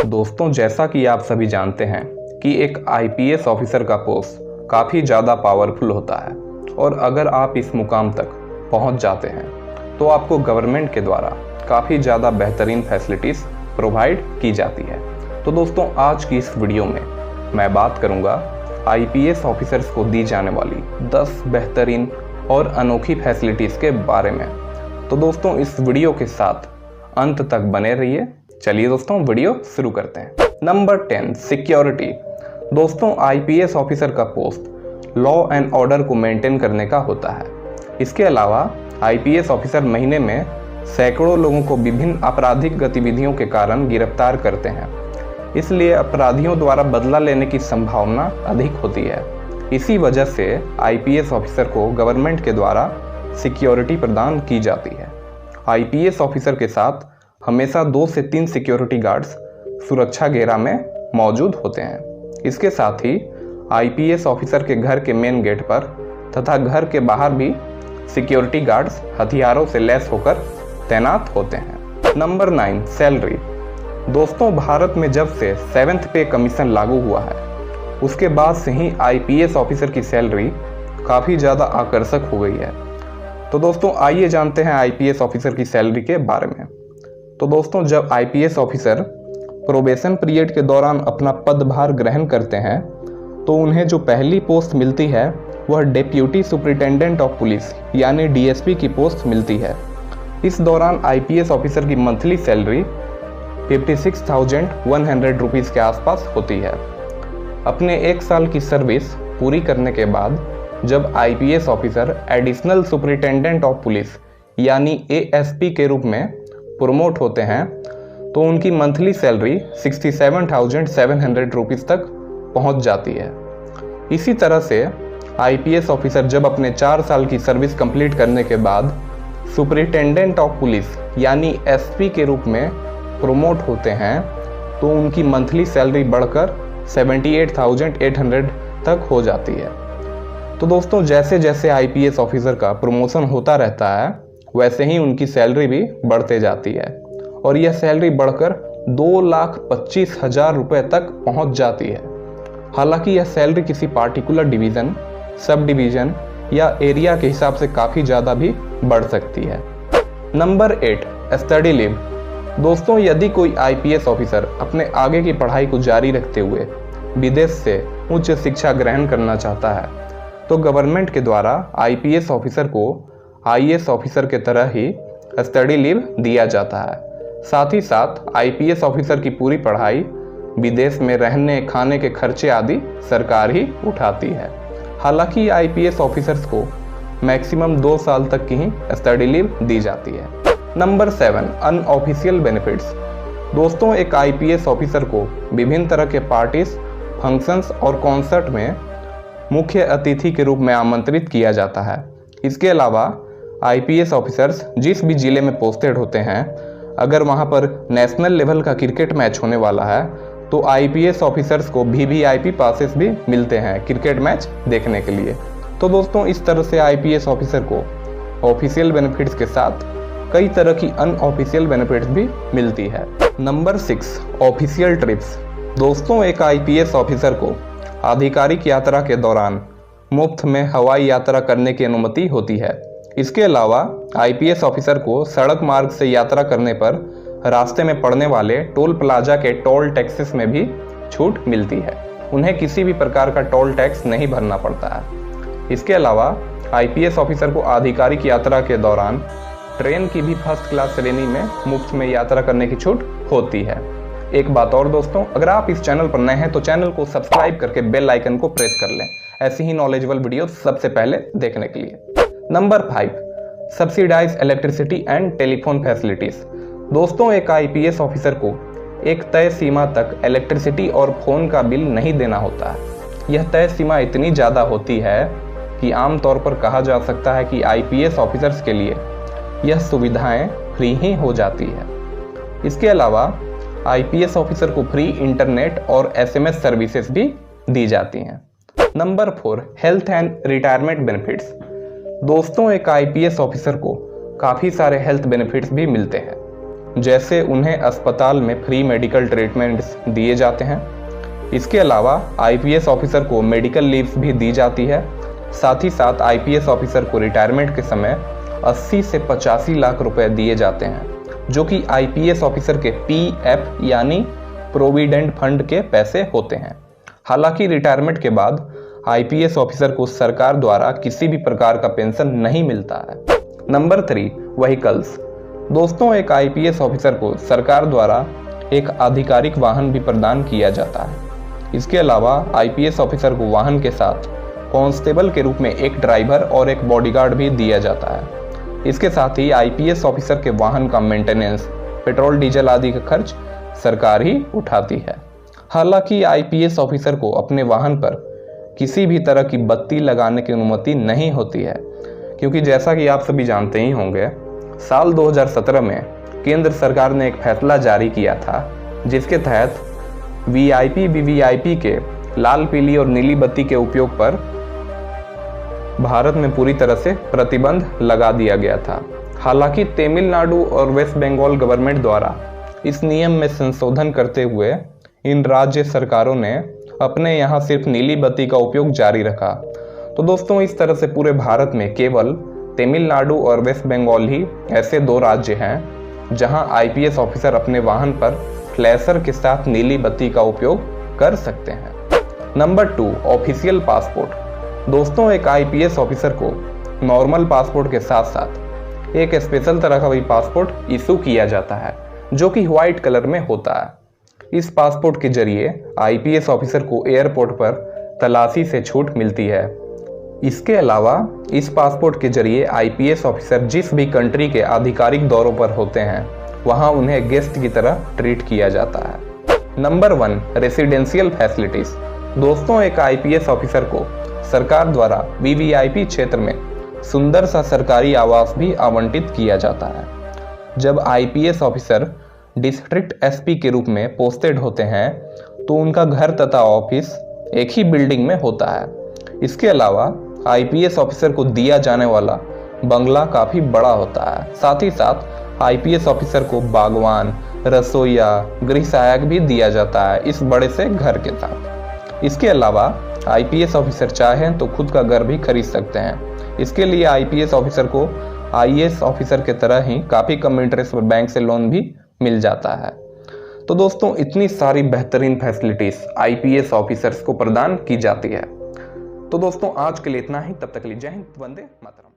दोस्तों, जैसा कि आप सभी जानते हैं कि एक आईपीएस ऑफिसर का पोस्ट काफ़ी ज़्यादा पावरफुल होता है और अगर आप इस मुकाम तक पहुंच जाते हैं तो आपको गवर्नमेंट के द्वारा काफ़ी ज़्यादा बेहतरीन फैसिलिटीज़ प्रोवाइड की जाती है। तो दोस्तों, आज की इस वीडियो में मैं बात करूंगा आईपीएस ऑफिसर्स को दी जाने वाली 10 बेहतरीन और अनोखी फैसिलिटीज़ के बारे में। तो दोस्तों, इस वीडियो के साथ अंत तक बने रहिए। चलिए दोस्तों, वीडियो शुरू करते हैं। Number 10, security. दोस्तों, आईपीएस ऑफिसर का पोस्ट लॉ एंड ऑर्डर को मेंटेन करने का होता है। इसके अलावा आईपीएस ऑफिसर महीने में सैकड़ों लोगों को विभिन्न आपराधिक गतिविधियों के कारण गिरफ्तार करते हैं, इसलिए अपराधियों द्वारा बदला लेने की संभावना अधिक होती है। इसी वजह से आईपीएस ऑफिसर को गवर्नमेंट के द्वारा सिक्योरिटी प्रदान की जाती है। आईपीएस ऑफिसर के साथ हमेशा 2 से 3 सिक्योरिटी गार्ड्स सुरक्षा घेरा में मौजूद होते हैं। इसके साथ ही आईपीएस ऑफिसर के घर के मेन गेट पर तथा घर के बाहर भी सिक्योरिटी गार्ड्स हथियारों से लैस होकर तैनात होते हैं। Number 9, salary. दोस्तों, भारत में जब से 7th पे कमीशन लागू हुआ है उसके बाद से ही आईपीएस ऑफिसर की सैलरी काफ़ी ज़्यादा आकर्षक हो गई है। तो दोस्तों, आइए जानते हैं आईपीएस ऑफिसर की सैलरी के बारे में। तो दोस्तों, जब आईपीएस ऑफिसर प्रोबेशन पीरियड के दौरान अपना पदभार ग्रहण करते हैं तो उन्हें जो पहली पोस्ट मिलती है वह डेप्यूटी सुपरिटेंडेंट ऑफ पुलिस यानी डीएसपी की पोस्ट मिलती है। इस दौरान आईपीएस ऑफिसर की मंथली सैलरी 56,100 रुपीज़ के आसपास होती है। अपने 1 साल की सर्विस पूरी करने के बाद जब IPS officer additional superintendent of police यानी एएसपी के रूप में प्रमोट होते हैं तो उनकी मंथली सैलरी 67,700 रुपीज़ तक पहुंच जाती है। इसी तरह से आईपीएस ऑफिसर जब अपने 4 साल की सर्विस कंप्लीट करने के बाद सुपरिटेंडेंट ऑफ पुलिस यानी एसपी के रूप में प्रमोट होते हैं तो उनकी मंथली सैलरी बढ़कर 78,800 तक हो जाती है। तो दोस्तों, जैसे जैसे आईपीएस ऑफिसर का प्रमोशन होता रहता है वैसे ही उनकी सैलरी भी बढ़ते जाती है और यह सैलरी बढ़कर 2,25,000 रुपये तक पहुंच जाती है। हालांकि यह सैलरी किसी पार्टिकुलर डिवीज़न, सब डिवीज़न या एरिया के हिसाब से काफ़ी ज़्यादा भी बढ़ सकती है। Number 8, study leave. दोस्तों, यदि कोई आईपीएस ऑफिसर अपने आगे की पढ़ाई को जारी रखते हुए विदेश से उच्च शिक्षा ग्रहण करना चाहता है तो गवर्नमेंट के द्वारा आईपीएस ऑफिसर को आईएएस ऑफिसर के तरह ही स्टडी लीव दिया जाता है। साथ ही साथ आईपीएस ऑफिसर की पूरी पढ़ाई, विदेश में रहने खाने के खर्चे आदि सरकार ही उठाती है। हालांकि आईपीएस ऑफिसर्स को मैक्सिमम 2 साल तक की ही स्टडी लीव दी जाती है। Number 7, unofficial benefits. दोस्तों, एक आईपीएस ऑफिसर को विभिन्न तरह के पार्टीज, फंक्शंस और कॉन्सर्ट में मुख्य अतिथि के रूप में आमंत्रित किया जाता है। इसके अलावा आईपीएस ऑफिसर्स जिस भी जिले में पोस्टेड होते हैं, अगर वहां पर नेशनल लेवल का क्रिकेट मैच होने वाला है तो आईपीएस ऑफिसर्स को वीवीआईपी पासेस भी मिलते हैं क्रिकेट मैच देखने के लिए। तो दोस्तों, इस तरह से आईपीएस ऑफिसर को ऑफिशियल बेनिफिट्स के साथ कई तरह की अनऑफिशियल बेनिफिट्स भी मिलती है। Number 6, official trips. दोस्तों, एक आईपीएस ऑफिसर को आधिकारिक यात्रा के दौरान मुफ्त में हवाई यात्रा करने की अनुमति होती है। इसके अलावा आईपीएस ऑफिसर को सड़क मार्ग से यात्रा करने पर रास्ते में पड़ने वाले टोल प्लाजा के टोल टैक्सेस में भी छूट मिलती है। उन्हें किसी भी प्रकार का टोल टैक्स नहीं भरना पड़ता है। इसके अलावा आईपीएस ऑफिसर को आधिकारिक यात्रा के दौरान ट्रेन की भी फर्स्ट क्लास श्रेणी में मुफ्त में यात्रा करने की छूट होती है। एक बात और दोस्तों, अगर आप इस चैनल पर नए हैं तो चैनल को सब्सक्राइब करके बेल आइकन को प्रेस कर लें ऐसी ही नॉलेजेबल वीडियो सबसे पहले देखने के लिए। Number 5, subsidise electricity and telephone facilities. दोस्तों, एक आईपीएस ऑफिसर को एक तय सीमा तक इलेक्ट्रिसिटी और फोन का बिल नहीं देना होता है। यह तय सीमा इतनी ज़्यादा होती है कि आमतौर पर कहा जा सकता है कि आईपीएस ऑफिसर्स के लिए यह सुविधाएं फ्री ही हो जाती है। इसके अलावा आईपीएस ऑफिसर को फ्री इंटरनेट और एसएमएस सर्विसेज भी दी जाती हैं। Number 4, health and retirement benefits. दोस्तों, एक आईपीएस ऑफिसर को काफ़ी सारे हेल्थ बेनिफिट्स भी मिलते हैं। जैसे उन्हें अस्पताल में फ्री मेडिकल ट्रीटमेंट्स दिए जाते हैं। इसके अलावा आईपीएस ऑफिसर को मेडिकल लीव्स भी दी जाती है। साथ ही साथ आईपीएस ऑफिसर को रिटायरमेंट के समय 80 से 85 लाख रुपए दिए जाते हैं, जो कि आईपीएस ऑफिसर के पीएफ यानी प्रोविडेंट फंड के पैसे होते हैं। हालांकि रिटायरमेंट के बाद आईपीएस ऑफिसर को सरकार द्वारा किसी भी प्रकार का पेंशन नहीं मिलता है। Number 3, vehicles. दोस्तों, एक आईपीएस ऑफिसर को सरकार द्वारा एक आधिकारिक वाहन भी प्रदान किया जाता है। इसके अलावा आईपीएस ऑफिसर को वाहन के साथ कांस्टेबल के रूप में एक ड्राइवर और एक बॉडीगार्ड भी दिया जाता है। इसके साथ ही आईपीएस ऑफिसर के वाहन का मेंटेनेंस, पेट्रोल डीजल आदि का खर्च सरकार ही उठाती है। हालांकि आईपीएस ऑफिसर को अपने वाहन पर किसी भी तरह की बत्ती लगाने की अनुमति नहीं होती है, क्योंकि जैसा कि आप सभी जानते ही होंगे, साल 2017 में केंद्र सरकार ने एक फैसला जारी किया था, जिसके तहत वीआईपी वीवीआईपी के लाल, पीली और नीली बत्ती के उपयोग पर भारत में पूरी तरह से प्रतिबंध लगा दिया गया था। हालांकि तमिलनाडु और वेस्ट बंगाल गवर्नमेंट द्वारा इस नियम में संशोधन करते हुए इन राज्य सरकारों ने अपने यहाँ सिर्फ नीली बत्ती का उपयोग जारी रखा। तो दोस्तों, इस तरह से पूरे भारत में केवल तमिलनाडु और वेस्ट बंगाल ही ऐसे 2 राज्य हैं जहां आईपीएस ऑफिसर अपने वाहन पर फ्लैशर के साथ नीली बत्ती का उपयोग कर सकते हैं। Number 2, official passport. दोस्तों, एक आईपीएस ऑफिसर को नॉर्मल पासपोर्ट के साथ साथ एक स्पेशल तरह का भी पासपोर्ट इशू किया जाता है, जो कि व्हाइट कलर में होता है। इस पासपोर्ट के जरिए आईपीएस ऑफिसर को एयरपोर्ट पर तलाशी से छूट मिलती है। इसके अलावा इस पासपोर्ट के जरिए आईपीएस ऑफिसर जिस भी कंट्री के आधिकारिक दौरों पर होते हैं, वहां उन्हें गेस्ट की तरह ट्रीट किया जाता है। Number 1, residential facilities. दोस्तों, एक आईपीएस ऑफिसर को सरकार द्वारा वीवीआईपी क्षेत्र में सुंदर सा सरकारी आवास भी आवंटित किया जाता है। जब आईपीएस ऑफिसर डिस्ट्रिक्ट एसपी के रूप में पोस्टेड होते हैं, तो उनका घर तथा ऑफिस एक ही बिल्डिंग में होता है। इसके अलावा आईपीएस ऑफिसर को दिया जाने वाला बंगला काफी बड़ा होता है। साथ ही साथ आईपीएस ऑफिसर को बागवान, रसोईया, गृह सहायक भी दिया जाता है इस बड़े से घर के साथ। इसके अलावा आईपीएस ऑफिसर चाहें तो खुद का घर भी खरीद सकते हैं। इसके लिए आईपीएस ऑफिसर को आईएएस ऑफिसर के तरह ही काफ़ी कम इंटरेस्ट पर बैंक से लोन भी मिल जाता है। तो दोस्तों, इतनी सारी बेहतरीन फैसिलिटीज आईपीएस ऑफिसर्स को प्रदान की जाती है। तो दोस्तों, आज के लिए इतना ही। तब तक के लिए जय हिंद, वंदे मातरम।